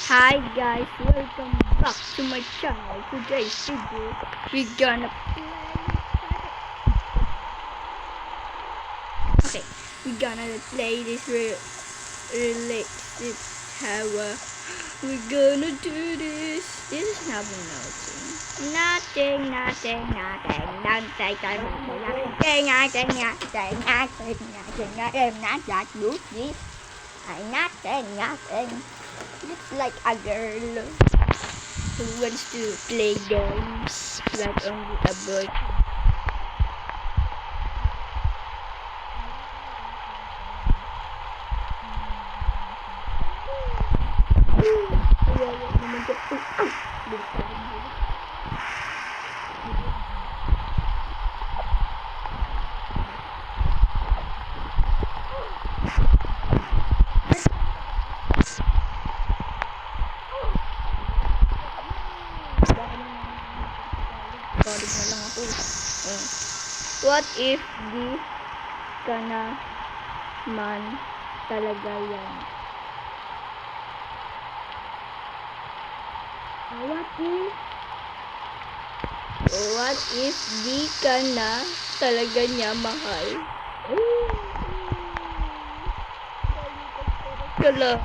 Hi guys, welcome back to my channel. Today's video, we're gonna play this relationship tower. We're gonna do this. This is nothing. It's like a girl who wants to play games like only a boy. What if di ka na man talaga yan? What if di ka na talaga niya mahal? Kala.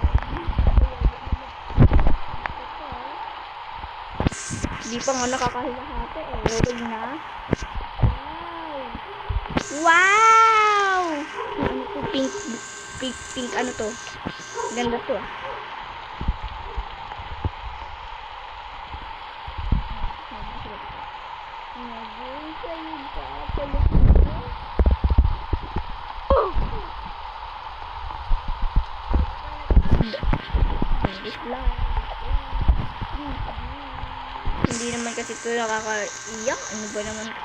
Di pa nga nakakahilahati eh. Huwag na. Wow! Ano to? Pink ano to? Ganda to ah. Hindi naman kasi ito nakakaiyak. Ano ba naman ito?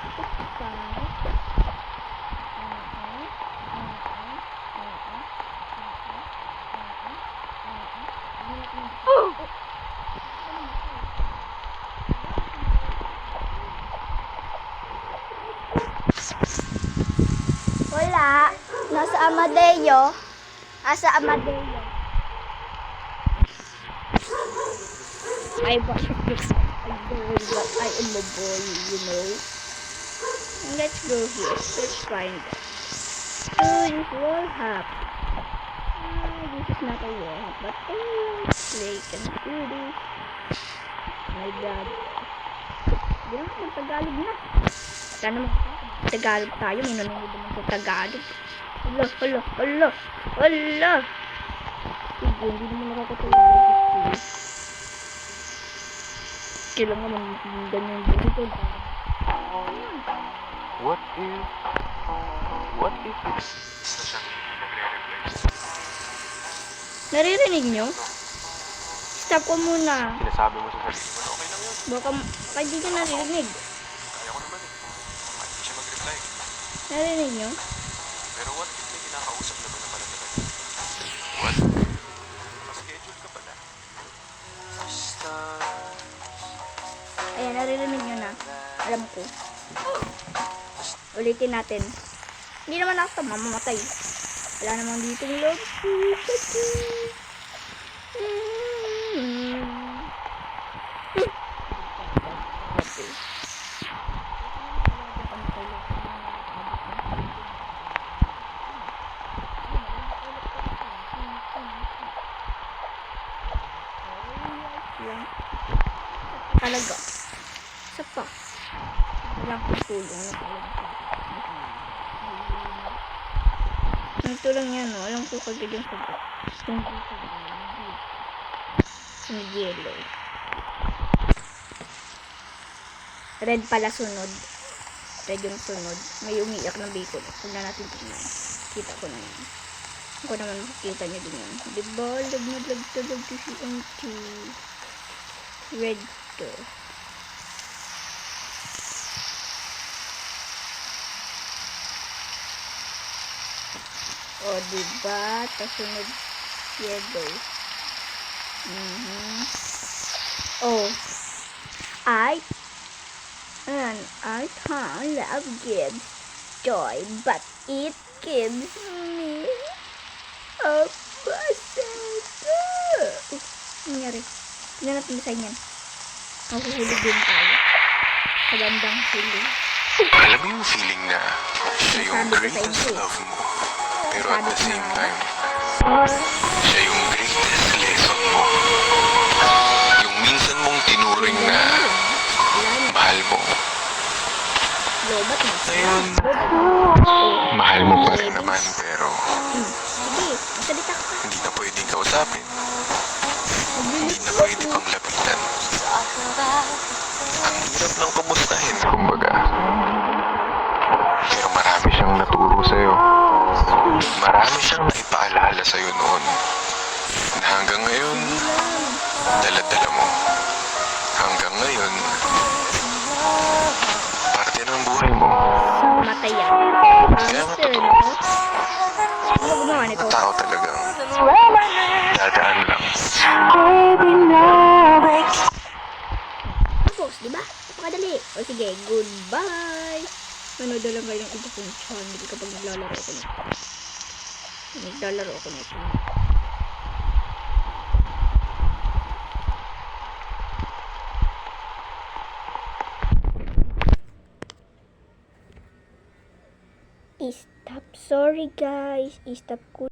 Wala. Nasa Amadeo. Asa Amadeo. I watch this a girl, but I am a boy, you know. And let's go here. Let's find it. This wall hop. This is not a wall hop, but they can do this. My God. Yan, Tagalog na. Sana naman Tagalog tayo. May nanonood naman sa Tagalog. Hala. Sige, hindi naman nakakatawa. Kailangan naman ganyan dito. What if it's siyang nagre-reply? Naririnig nyo? Stop ko muna. Sinasabi mo sa sarili mo na okay lang yun. Baka hindi nyo naririnig. Kaya ko naman eh. Kahit di siya mag-reply. Narinig nyo? Pero what if may kinakausap naman na pala talaga? What? Naka-schedule ka pala. Ayan, naririnig nyo na. Alam ko. Ulitin natin. Hindi naman ako mamamatay. Wala namang dito ng loob. Talaga. Isa pa. Walang tulong na talaga. Ito lang yan, no? Alam ko kagad yung sagot. Yung yellow. Red pala sunod. Red yung sunod. May umiiyak ng bacon. Huwag na natin tingnan. Kita ko na yan. Ako naman makikita niya din yan. Diba? Lag si auntie. Red to. O, diba? Kasunod yellow. Oh. I can't love gives joy, but it gives me a present. Nangyari. Tignan natin design yan. Mahuhulog din tayo. Magandang huli. Alam mo yung feeling na siya yung Sabi ko sa greatest inyo. love mo. Pero at the Sabi ko same na. time, siya yung greatest lesson mo. Yung minsan mong tinuring na Wala na. mahal mo. Lobat na. Ngayon, Oh. mahal mo pa rin naman pero Sige, magsalita ka. hindi na pwedeng kausapin. Hindi na Maglinis pwede pang lapitan. Ang hirap ng kumustahin, kumbaga. Pero marami siyang naturo sa'yo. Marami siyang naipaalala sa'yo noon. Na hanggang ngayon, dala-dala mo. Hanggang ngayon, parte ng buhay mo. Matay yan. Kaya nga Sir, totoo. no? Ano gumawa nito? Ang tao talagang dadaan lang. Tapos, di ba? Napakadali. O sige, goodbye. Manood na lang kayo ng iba kong channel kapag naglalaro ko nito. Naglalaro ko nito. Stop. Sorry guys. Stop ko.